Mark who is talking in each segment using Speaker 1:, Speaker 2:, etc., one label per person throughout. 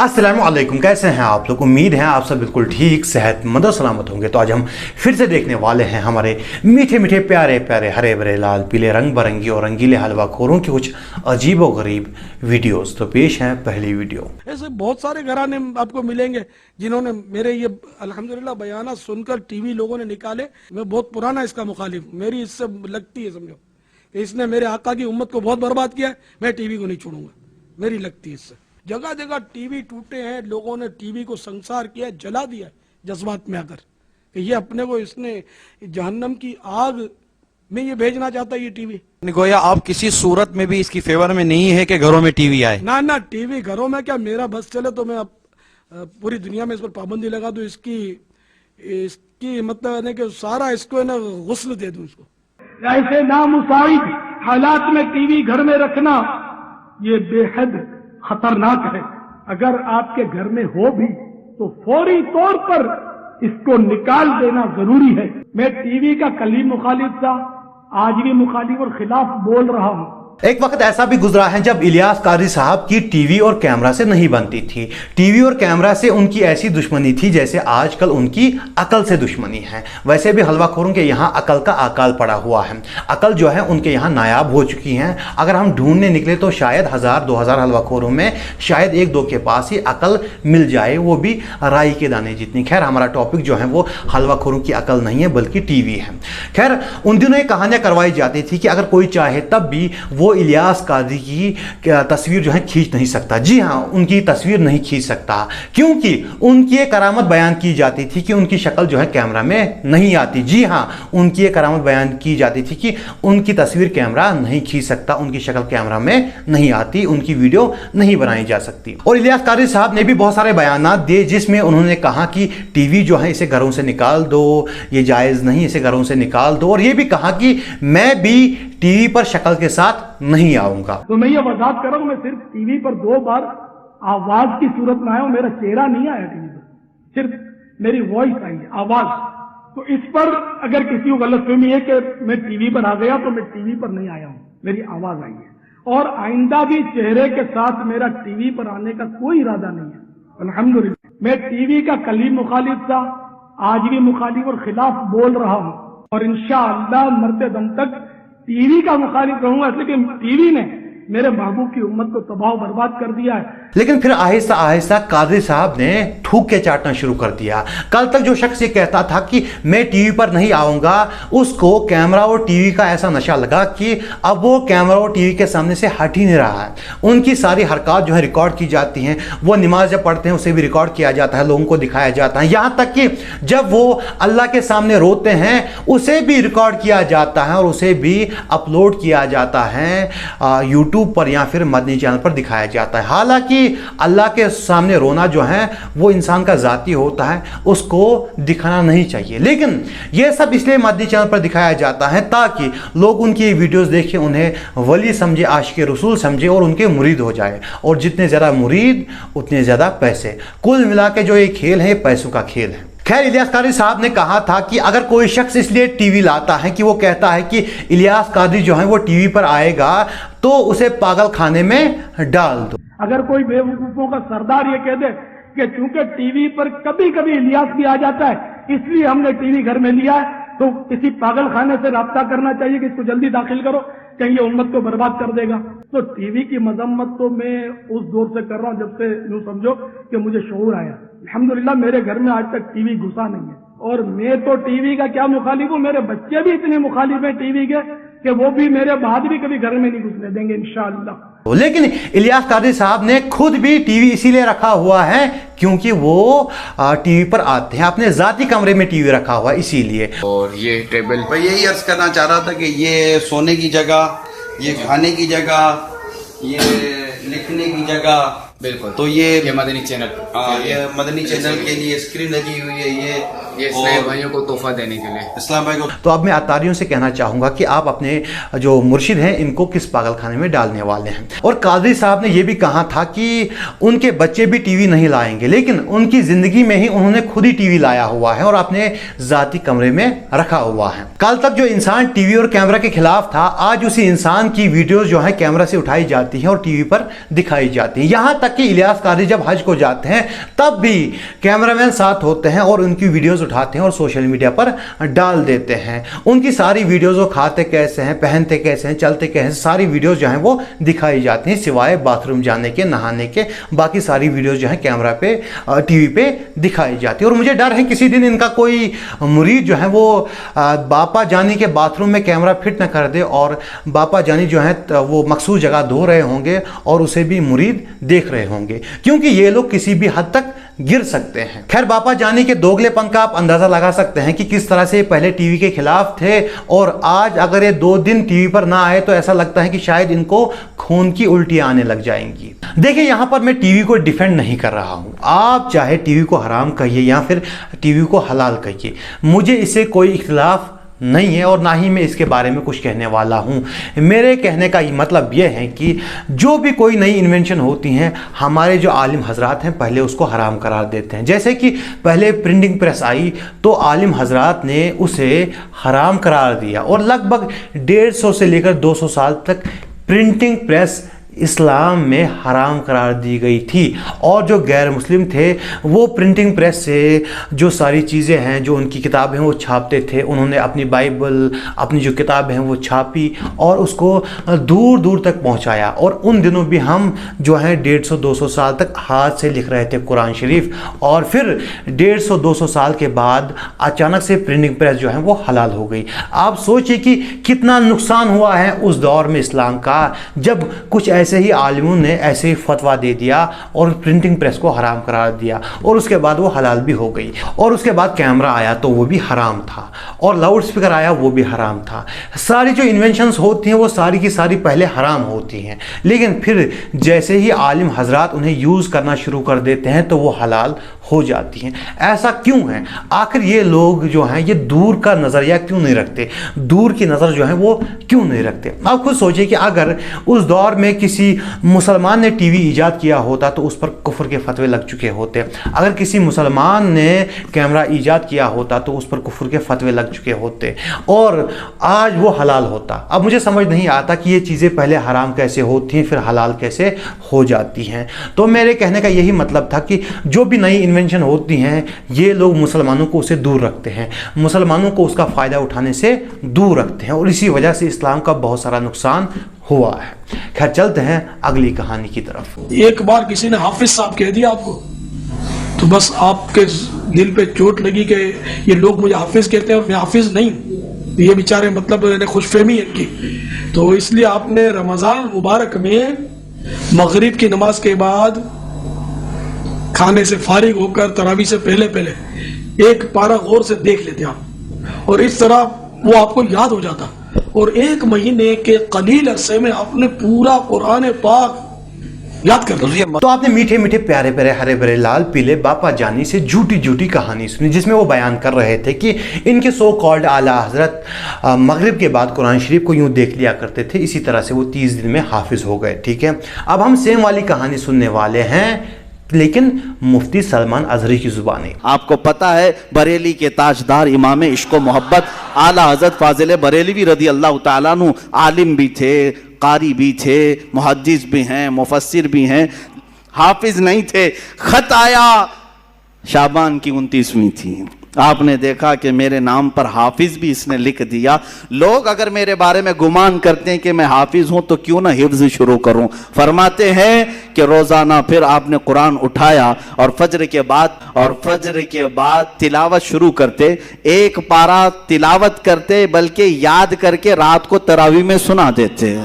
Speaker 1: अस्सलामु अलैकुम, कैसे हैं आप लोग। उम्मीद है आप सब बिल्कुल ठीक, सेहतमंद और सलामत होंगे। तो आज हम फिर से देखने वाले हैं हमारे मीठे मीठे प्यारे प्यारे हरे भरे लाल पीले रंग बिरंगी और रंगीले हलवा खोरों की कुछ अजीब व गरीब वीडियोस। तो पेश है पहली वीडियो।
Speaker 2: ऐसे बहुत सारे घराने आपको मिलेंगे जिन्होंने मेरे ये अल्हम्दुलिल्लाह बयाना सुनकर टीवी लोगों ने निकाले। मैं बहुत पुराना इसका मुखालिफ हूँ, मेरी इससे लगती है, समझो कि इसने मेरे आका की उम्मत को बहुत बर्बाद किया है। मैं टीवी को नहीं छोड़ूंगा, मेरी लगती है इससे। जगह जगह टीवी टूटे हैं, लोगों ने टीवी को संसार किया, जला दिया जज्बात में आकर कि ये अपने को इसने जहन्नम की आग में ये भेजना चाहता है ये टीवी।
Speaker 3: गोया आप किसी सूरत में भी इसकी फेवर में नहीं है कि घरों में टीवी आए?
Speaker 2: ना ना, टीवी घरों में क्या, मेरा बस चले तो मैं अब पूरी दुनिया में इस पर पाबंदी लगा दूं। इसकी मतलब है कि सारा इसको ना गुस्ल दे दूं इसको। ऐसे नामुसाइब हालात में टीवी घर में रखना ये बेहद खतरनाक है। अगर आपके घर में हो भी तो फौरी तौर पर इसको निकाल देना जरूरी है। मैं टीवी का कली मुखालिफ था, आज भी मुखालिफ और खिलाफ बोल रहा हूँ।
Speaker 1: एक वक्त ऐसा भी गुजरा है जब इलियास कादरी साहब की टीवी और कैमरा से नहीं बनती थी। टीवी और कैमरा से उनकी ऐसी दुश्मनी थी जैसे आजकल उनकी अकल से दुश्मनी है। वैसे भी हलवाखोरों के यहाँ अकल का अकाल पड़ा हुआ है। अकल जो है उनके यहाँ नायाब हो चुकी हैं। अगर हम ढूंढने निकले तो शायद 1000-2000 हलवाखोरों में शायद 1-2 के पास ही अकल मिल जाए, वो भी राई के दाने जितनी। खैर, हमारा टॉपिक जो है वो हलवाखोरों की अकल नहीं है बल्कि टीवी है। खैर, उन दिनों ये कहानियां करवाई जाती थी कि अगर कोई चाहे तब भी वो इलियास कादरी की तस्वीर जो है खींच नहीं सकता। जी हाँ, उनकी तस्वीर नहीं खींच सकता क्योंकि उनकी एक करामत बयान की जाती थी कि उनकी शक्ल जो है कैमरा में नहीं आती। जी हाँ, उनकी एक करामत बयान की जाती थी कि उनकी तस्वीर कैमरा नहीं खींच सकता, उनकी शक्ल कैमरा में नहीं आती, उनकी वीडियो नहीं बनाई जा सकती। और इलियास कादरी साहब ने भी बहुत सारे बयान दिए जिसमें उन्होंने कहा कि टीवी जो है इसे घरों से निकाल दो, ये जायज नहीं, इसे घरों से निकाल दो। और ये भी कहा कि मैं भी टीवी पर शक्ल के साथ नहीं आऊंगा।
Speaker 2: तो मैं ये वजाहत कर रहा हूं, मैं सिर्फ टीवी पर 2 बार आवाज की सूरत में आया हूं, मेरा चेहरा नहीं आया टीवी पर, सिर्फ मेरी वॉइस आई है, आवाज। तो इस पर अगर किसी को गलतफहमी है कि मैं टीवी पर आ गया, तो मैं टीवी पर नहीं आया हूं, मेरी आवाज आई है। और आइंदा भी चेहरे के साथ मेरा टीवी पर आने का कोई इरादा नहीं है। अल्हम्दुलिल्लाह, मैं टीवी का कली मुखालिफ था, आज भी मुखालिफ और खिलाफ बोल रहा हूं और इंशाअल्लाह मरते दम तक टीवी का मुखालिफ रहूंगा, लेकिन टीवी ने मेरे महबूब की उम्मत को तबाह बर्बाद कर दिया है।
Speaker 1: लेकिन फिर आहिस्ता आहिस्ता कादरी साहब ने थूक के चाटना शुरू कर दिया। कल तक जो शख्स ये कहता था कि मैं टीवी पर नहीं आऊंगा, उसको कैमरा और टीवी का ऐसा नशा लगा कि अब वो कैमरा और टीवी के सामने से हट ही नहीं रहा है। उनकी सारी हरकत जो है रिकॉर्ड की जाती हैं, वो नमाज जब पढ़ते हैं उसे भी रिकॉर्ड किया जाता है, लोगों को दिखाया जाता है। यहाँ तक कि जब वो अल्लाह के सामने रोते हैं उसे भी रिकॉर्ड किया जाता है और उसे भी अपलोड किया जाता है यूट्यूब पर या फिर मदनी चैनल पर दिखाया जाता है। हालांकि अल्लाह के सामने रोना जो है वो इंसान का जाती होता है, उसको दिखाना नहीं चाहिए। लेकिन ये सब इसलिए मदनी चैनल पर दिखाया जाता है ताकि लोग उनकी वीडियोस देखें, उन्हें वली समझे, आशिक रसूल समझे और उनके मुरीद हो जाए। और जितने ज़्यादा मुरीद उतने ज़्यादा पैसे। कुल मिला के जो ये खेल है, पैसों का खेल है। खैर, इलियास कादरी साहब ने कहा था कि अगर कोई शख्स इसलिए टीवी लाता है कि वो कहता है कि इलियास कादरी जो है वो टीवी पर आएगा, तो उसे पागल खाने में डाल दो।
Speaker 2: अगर कोई बेवकूफों का सरदार ये कह दे कि चूंकि टीवी पर कभी कभी इलियास भी आ जाता है इसलिए हमने टीवी घर में लिया है, तो किसी पागल खाने से राब्ता करना चाहिए कि इसको जल्दी दाखिल करो, कहीं ये उम्मत को बर्बाद कर देगा। तो टीवी की मजम्मत तो मैं उस दौर से कर रहा हूं जब से यूं समझो कि मुझे शऊर आया। अल्हम्दुलिल्लाह मेरे घर में आज तक टीवी घुसा नहीं है। और मैं तो टीवी का क्या मुखालिफ हूं, मेरे बच्चे भी इतने मुखालिफ हैं टीवी के कि वो भी मेरे बाद भी कभी घर में नहीं घुसने देंगे इंशाअल्लाह।
Speaker 1: लेकिन इलियास कादरी साहब ने खुद भी टीवी इसीलिए रखा हुआ है क्योंकि वो टीवी पर आते हैं, अपने जाती कमरे में टीवी रखा हुआ इसीलिए।
Speaker 4: और ये टेबल पर यही अर्ज करना चाह रहा था कि ये सोने की जगह, ये खाने की जगह, ये लिखने की जगह
Speaker 5: बिल्कुल।
Speaker 4: तो ये
Speaker 5: मदनी चैनल,
Speaker 4: हाँ, ये मदनी चैनल के लिए स्क्रीन लगी हुई है,
Speaker 5: ये इस्लामी भाइयों को तोहफा देने के लिए।
Speaker 4: इस्लाम भाई को
Speaker 1: तो अब मैं अतारियों से कहना चाहूँगा कि आप अपने जो मुर्शिद हैं इनको किस पागलखाने में डालने वाले हैं। और कादरी साहब ने यह भी कहा था कि उनके बच्चे भी टीवी नहीं लाएंगे, लेकिन उनकी ज़िंदगी में ही उन्होंने खुद ही टीवी लाया हुआ है और अपने ज़ाती कमरे में रखा हुआ है। कल तक जो इंसान टीवी और कैमरा के खिलाफ था, आज उसी इंसान की वीडियोज़ जो है कैमरा से उठाई जाती हैं और टीवी पर दिखाई जाती हैं। यहाँ तक कि इलियास कारी जब हज को जाते हैं तब भी कैमरामैन साथ होते हैं और उनकी वीडियोज़ उठाते हैं और सोशल मीडिया पर डाल देते हैं। उनकी सारी वीडियोज़, वो खाते कैसे हैं, पहनते कैसे हैं, चलते कैसे हैं, सारी वीडियोज़ जो हैं वो दिखाई जाती हैं, सिवाय बाथरूम जाने के, नहाने के। बाकी सारी वीडियोज़ जो हैं कैमरा पे, टीवी पे दिखाई जाती है। और मुझे डर है किसी दिन इनका कोई मुरीद जो है वो बापा जानी के बाथरूम में कैमरा फिट न कर दे और बापा जानी जो है वो मखसूस जगह धो रहे होंगे और उसे भी मुरीद देख रहे होंगे, क्योंकि ये लोग किसी भी हद तक गिर सकते हैं। खैर, बापा जानी के दोगलेपन का आप अंदाजा लगा सकते हैं कि किस तरह से पहले टीवी के खिलाफ थे और आज अगर ये 2 दिन टीवी पर ना आए तो ऐसा लगता है कि शायद इनको खून की उल्टियां आने लग जाएंगी। देखिए, यहां पर मैं टीवी को डिफेंड नहीं कर रहा हूं। आप चाहे टीवी को हराम कहिए या फिर टीवी को हलाल कहिए, मुझे इससे कोई इख्तिलाफ नहीं है और ना ही मैं इसके बारे में कुछ कहने वाला हूँ। मेरे कहने का मतलब यह है कि जो भी कोई नई इन्वेंशन होती हैं, हमारे जो आलिम हजरात हैं पहले उसको हराम करार देते हैं। जैसे कि पहले प्रिंटिंग प्रेस आई तो आलिम हजरात ने उसे हराम करार दिया और लगभग 150 से लेकर 200 साल तक प्रिंटिंग प्रेस इस्लाम में हराम करार दी गई थी। और जो गैर मुस्लिम थे वो प्रिंटिंग प्रेस से जो सारी चीज़ें हैं, जो उनकी किताबें हैं वो छापते थे। उन्होंने अपनी बाइबल, अपनी जो किताबें हैं वो छापी और उसको दूर दूर तक पहुंचाया। और उन दिनों भी हम जो है 150-200 साल तक हाथ से लिख रहे थे कुरान शरीफ, और फिर 150-200 साल के बाद अचानक से प्रिंटिंग प्रेस जो है वो हलाल हो गई। आप सोचिए कि कितना नुकसान हुआ है उस दौर में इस्लाम का, जब कुछ ऐसे ही आलिमों ने ऐसे ही फतवा दे दिया और प्रिंटिंग प्रेस को हराम करार दिया और उसके बाद वो हलाल भी हो गई। और उसके बाद कैमरा आया तो वो भी हराम था और लाउड स्पीकर आया वो भी हराम था। सारी जो इन्वेंशंस होती हैं वो सारी की सारी पहले हराम होती हैं, लेकिन फिर जैसे ही आलिम हजरात उन्हें यूज़ करना शुरू कर देते हैं तो वो हलाल हो जाती हैं। ऐसा क्यों है? आखिर ये लोग जो हैं ये दूर का नज़रिया क्यों नहीं रखते, दूर की नज़र जो है वो क्यों नहीं रखते? आप खुद सोचिए कि अगर उस दौर में किसी मुसलमान ने टीवी ईजाद किया होता तो उस पर कुफ्र के फतवे लग चुके होते। अगर किसी मुसलमान ने कैमरा ईजाद किया होता तो उस पर कुफ्र के फतवे लग चुके होते और आज वो हलाल होता। अब मुझे समझ नहीं आता कि ये चीज़ें पहले हराम कैसे होती हैं फिर हलाल कैसे हो जाती हैं। तो मेरे कहने का यही मतलब था कि जो भी नई इन्वेंशन होती हैं ये लोग मुसलमानों को उसे दूर रखते हैं, मुसलमानों को उसका फ़ायदा उठाने से दूर रखते हैं और इसी वजह से इस्लाम का बहुत सारा नुकसान हुआ है। खैर, चलते हैं अगली कहानी की तरफ।
Speaker 2: एक बार किसी ने हाफिज साहब कह दिया आपको तो बस आपके दिल पे चोट लगी कि ये लोग मुझे हाफिज कहते हैं और मैं हाफिज नहीं, ये बेचारे मतलब खुशफहमी है इनकी। तो इसलिए आपने रमज़ान मुबारक में मगरिब की नमाज के बाद खाने से फारिग होकर तरावी से पहले पहले एक पारा गौर से देख लेते आप और इस तरह वो आपको याद हो जाता और 1 महीने के कलील अरसे में आपने पूरा कुरान पाक याद कर लिया।
Speaker 1: तो आपने मीठे मीठे प्यारे प्यारे हरे भरे लाल पीले बापा जानी से झूठी झूठी कहानी सुनी जिसमें वो बयान कर रहे थे कि इनके सो कॉल्ड आला हजरत मगरिब के बाद कुरान शरीफ को यूं देख लिया करते थे, इसी तरह से वो 30 दिन में हाफिज हो गए। ठीक है, अब हम सेम वाली कहानी सुनने वाले हैं लेकिन मुफ्ती सलमान अजहरी की जुबानी।
Speaker 6: आपको पता है बरेली के ताजदार इमाम इश्क व मोहब्बत आला हजरत फाजिल बरेलवी रदी अल्लाह ताला अन्हु आलिम भी थे, कारी भी थे, मुहद्दिस भी हैं, मुफस्सिर भी हैं, हाफिज नहीं थे। खत आया शाबान की 29वीं थी, आपने देखा कि मेरे नाम पर हाफिज भी इसने लिख दिया। लोग अगर मेरे बारे में गुमान करते हैं कि मैं हाफिज हूं तो क्यों ना हिफ्ज शुरू करूं। फरमाते हैं कि रोजाना फिर आपने कुरान उठाया और फजर के बाद तिलावत शुरू करते, एक पारा तिलावत करते बल्कि याद करके रात को तरावी में सुना देते।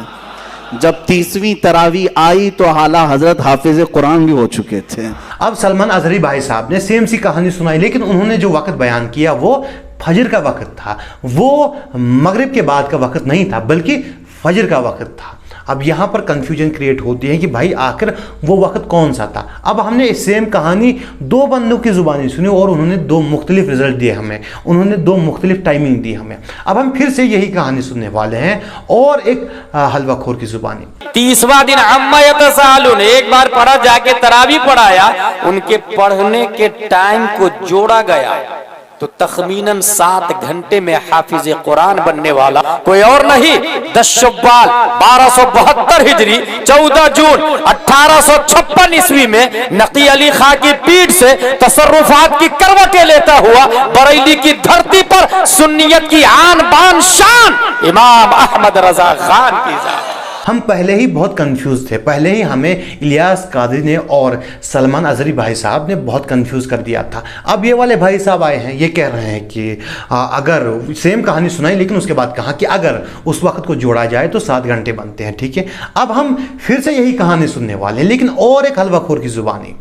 Speaker 6: जब 30वीं तरावी आई तो आला हजरत हाफिज कुरान भी हो चुके थे।
Speaker 1: अब सलमान अजहरी भाई साहब ने सेम सी कहानी सुनाई, लेकिन उन्होंने जो वक्त बयान किया वो फजर का वक्त था, वो मगरिब के बाद का वक्त नहीं था बल्कि फजर का वक्त था। अब यहाँ पर कंफ्यूजन क्रिएट होती है कि भाई आखिर वो वक्त कौन सा था। अब हमने सेम कहानी दो बंदों की ज़ुबानी सुनी और उन्होंने दो मुख्तलिफ रिजल्ट दिए हमें, उन्होंने दो मुख्तलिफ टाइमिंग दी हमें। अब हम फिर से यही कहानी सुनने वाले हैं और एक हलवाखोर की ज़ुबानी।
Speaker 7: 30वां दिन अम्मा यतसालून, एक बार पढ़ा जाके तरावी पढ़ाया, उनके पढ़ने के टाइम को जोड़ा गया तो तखमीनन 7 घंटे में हाफिज कुरान बनने वाला कोई और नहीं, 10 शव्वाल 1272 हिजरी 14 जून 1856 ईस्वी में नकी अली खां की पीठ से तसर्रुफात की करवटें लेता हुआ बरेली की धरती पर सुन्नियत की आन बान शान इमाम अहमद रजा खान की जात।
Speaker 1: हम पहले ही बहुत कंफ्यूज थे, पहले ही हमें इलियास कादरी ने और सलमान अजहरी भाई साहब ने बहुत कंफ्यूज कर दिया था। अब ये वाले भाई साहब आए हैं, ये कह रहे हैं कि अगर सेम कहानी सुनाई लेकिन उसके बाद कहा कि अगर उस वक्त को जोड़ा जाए तो 7 घंटे बनते हैं। ठीक है, अब हम फिर से यही कहानी सुनने वाले हैं लेकिन और एक हलवाखोर की जुबानी।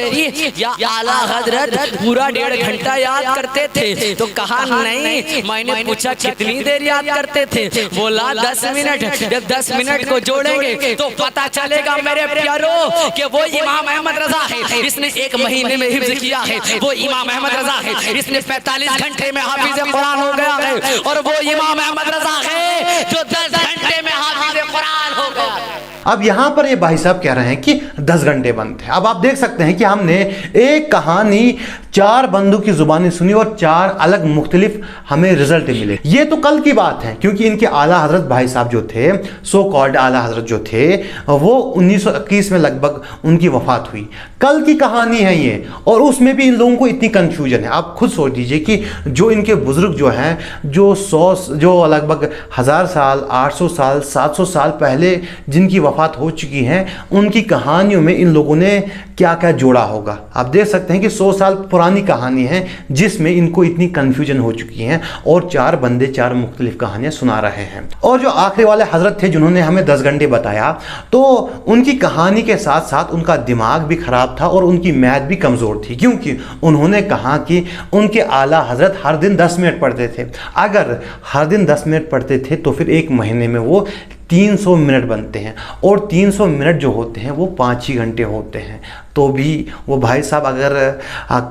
Speaker 8: आला हजरत पूरा 1.5 घंटा याद करते थे तो कहा नहीं, मैंने पूछा कितनी देर याद करते थे, बोला 10 मिनट। जब 10 मिनट को जोड़े तो पता चलेगा मेरे प्यारो कि वो इमाम अहमद रजा है जिसने 1 महीने में हिफ्ज किया है, वो इमाम अहमद रजा है जिसने 45 घंटे में हाफिज कुरान हो गया है, और वो इमाम अहमद रजा है जो 10 घंटे में हाफिज कुरान हो गया है।
Speaker 1: अब यहाँ पर ये भाई साहब कह रहे हैं कि 10 घंटे बनते हैं। अब आप देख सकते हैं कि हमने एक कहानी 4 बंदों की जुबानी सुनी और 4 अलग मुख्तलिफ हमें रिजल्ट मिले। ये तो कल की बात है क्योंकि इनके आला हजरत भाई साहब जो थे, सो कॉल्ड आला हजरत जो थे, वो 1921 में लगभग उनकी वफात हुई। कल की कहानी है ये, और उसमें भी इन लोगों को इतनी कन्फ्यूजन है। आप खुद सोच लीजिए कि जो इनके बुजुर्ग जो हैं, जो लगभग 1000 साल 800 साल 700 साल पहले जिनकी वफात हो चुकी हैं, उनकी कहानियों में इन लोगों ने क्या क्या जोड़ा होगा। आप देख सकते हैं कि 100 साल पुरानी कहानी है जिसमें इनको इतनी कन्फ्यूजन हो चुकी हैं और 4 बंदे 4 मुख्तलिफ कहानियां सुना रहे हैं। और जो आखिरी वाले हजरत थे जिन्होंने हमें 10 घंटे बताया, तो उनकी कहानी के साथ साथ उनका दिमाग भी खराब था और उनकी मैथ भी कमज़ोर थी, क्योंकि उन्होंने कहा कि उनके आला हजरत हर दिन 10 मिनट पढ़ते थे। अगर हर दिन 10 मिनट पढ़ते थे तो फिर एक महीने में वो 300 मिनट बनते हैं, और 300 मिनट जो होते हैं वो 5 ही घंटे होते हैं। तो भी वो भाई साहब अगर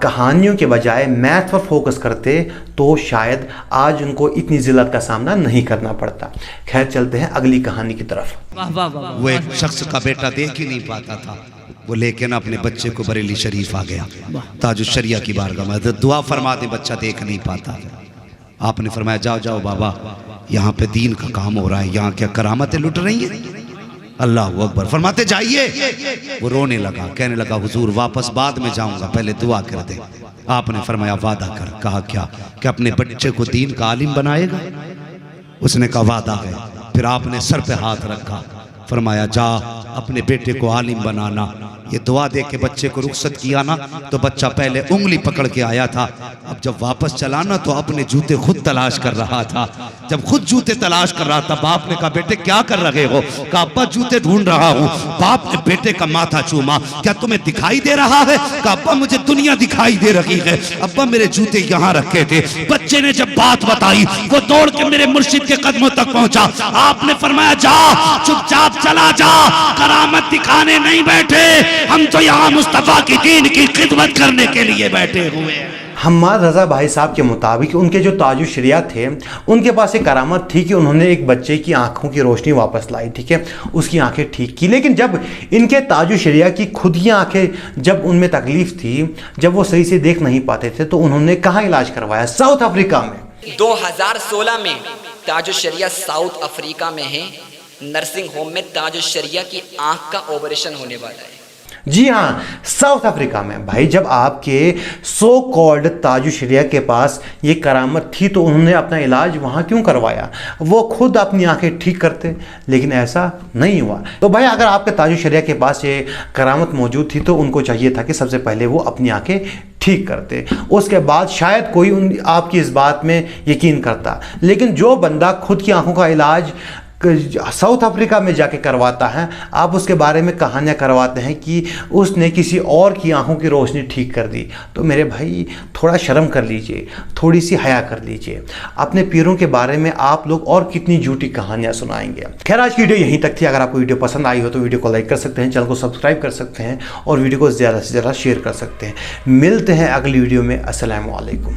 Speaker 1: कहानियों के बजाय मैथ पर फोकस करते तो शायद आज उनको इतनी जिल्लत का सामना नहीं करना पड़ता। खैर, चलते हैं अगली कहानी की तरफ।
Speaker 9: वो एक शख्स का बेटा देख ही नहीं पाता था, वो लेके ना अपने बच्चे को बरेली शरीफ आ गया, ताजुश शरिया की बारगाह में, दुआ फरमा दे, बच्चा देख नहीं पाता। आपने फरमाया जाओ जाओ बाबा, यहाँ पे दीन का काम हो रहा है, यहाँ क्या करामतें लुट रही हैं। अल्लाह अकबर फरमाते जाइए। वो रोने लगा, कहने लगा हुजूर वापस बाद में जाऊंगा, पहले दुआ कर दे। आपने फरमाया वादा कर। कहा क्या? कि अपने बच्चे को दीन का आलिम बनाएगा। उसने कहा वादा है। फिर आपने सर पे हाथ रखा, फरमाया जा अपने बेटे को आलिम बनाना। ये दुआ दे के बच्चे को रुखसत किया ना, तो बच्चा पहले उंगली पकड़ के आया था, अब जब वापस चला ना तो अपने जूते खुद तलाश कर रहा था। जब खुद जूते तलाश कर रहा था, बाप ने कहा बेटे क्या कर रहे हो? कहा अब्बा जूते ढूंढ रहा हूँ। बाप ने बेटे का माथा चूमा, क्या तुम्हें दिखाई दे रहा है? कहा अब्बा मुझे दुनिया दिखाई दे रही है, अब्बा मेरे जूते यहाँ रखे थे। बच्चे ने जब बात बताई, वो दौड़ के मेरे मुर्शिद के कदमों तक पहुंचा। आपने फरमाया जा चुपचाप चला जा, करामत दिखाने नहीं बैठे, हम तो यहाँ मुस्तफा की दीन की खिदमत करने के लिए बैठे हुए हैं।
Speaker 1: हम्माद रजा भाई साहब के मुताबिक उनके जो ताजुश शरिया थे, उनके पास एक करामत थी कि उन्होंने एक बच्चे की आंखों की रोशनी वापस लाई। ठीक है, उसकी आंखें ठीक की। लेकिन जब इनके ताजुश शरिया की खुद की आंखें, जब उनमें तकलीफ थी, जब वो सही से देख नहीं पाते थे, तो उन्होंने कहाँ इलाज करवाया? साउथ अफ्रीका में।
Speaker 8: 2016 में ताजुश शरिया साउथ अफ्रीका में है, नर्सिंग होम में ताजुश शरिया की आंख का ऑपरेशन होने वाला है।
Speaker 1: जी हाँ, साउथ अफ्रीका में। भाई जब आपके सो कॉल्ड ताजुश शरिया के पास ये करामत थी तो उन्होंने अपना इलाज वहाँ क्यों करवाया? वो खुद अपनी आंखें ठीक करते, लेकिन ऐसा नहीं हुआ। तो भाई अगर आपके ताजुश शरिया के पास ये करामत मौजूद थी तो उनको चाहिए था कि सबसे पहले वो अपनी आंखें ठीक करते, उसके बाद शायद कोई आपकी इस बात में यकीन करता। लेकिन जो बंदा खुद की आंखों का इलाज साउथ अफ्रीका में जाके करवाता है, आप उसके बारे में कहानियाँ करवाते हैं कि उसने किसी और की आंखों की रोशनी ठीक कर दी। तो मेरे भाई थोड़ा शर्म कर लीजिए, थोड़ी सी हया कर लीजिए। अपने पीरों के बारे में आप लोग और कितनी झूठी कहानियाँ सुनाएंगे। खैर आज की वीडियो यहीं तक थी। अगर आपको वीडियो पसंद आई हो तो वीडियो को लाइक कर सकते हैं, चैनल को सब्सक्राइब कर सकते हैं और वीडियो को ज़्यादा से ज़्यादा शेयर कर सकते हैं। मिलते हैं अगली वीडियो में। अस्सलामु अलैकुम।